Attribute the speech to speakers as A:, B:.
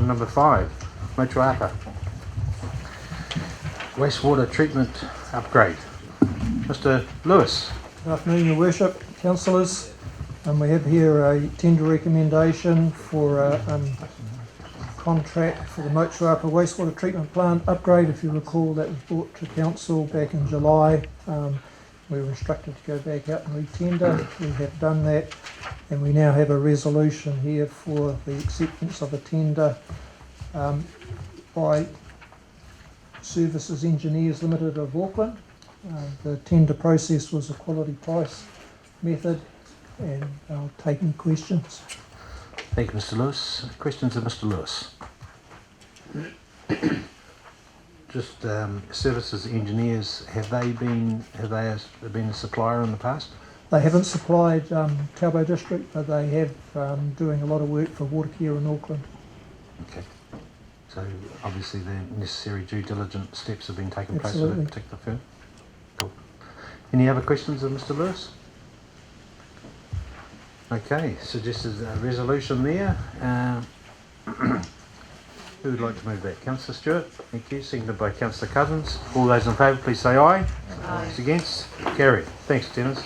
A: number 5, Motuapa. Wastewater treatment upgrade. Mr. Lewis.
B: Good afternoon, Your Worship, Councillors. We have here a tender recommendation for a contract for the Motuapa wastewater treatment plant upgrade. If you recall, that was brought to Council back in July. We were instructed to go back out and re-tender. We have done that, and we now have a resolution here for the acceptance of a tender by Services Engineers Limited of Auckland. The tender process was a quality price method, and I'll take any questions.
A: Thank you, Mr. Lewis. Questions of Mr. Lewis? Just Services Engineers, have they been a supplier in the past?
B: They haven't supplied Taupo District, but they have doing a lot of work for water care in Auckland.
A: Okay. So obviously the necessary due diligence steps have been taken place
B: Absolutely.
A: with that particular firm. Cool. Any other questions of Mr. Lewis? Okay, suggested a resolution there. Who would like to move that? Councillor Stewart, thank you. Seconded by Councillor Cousins. All those in favour, please say aye. Aye. Those against? Carried. Thanks, Dennis.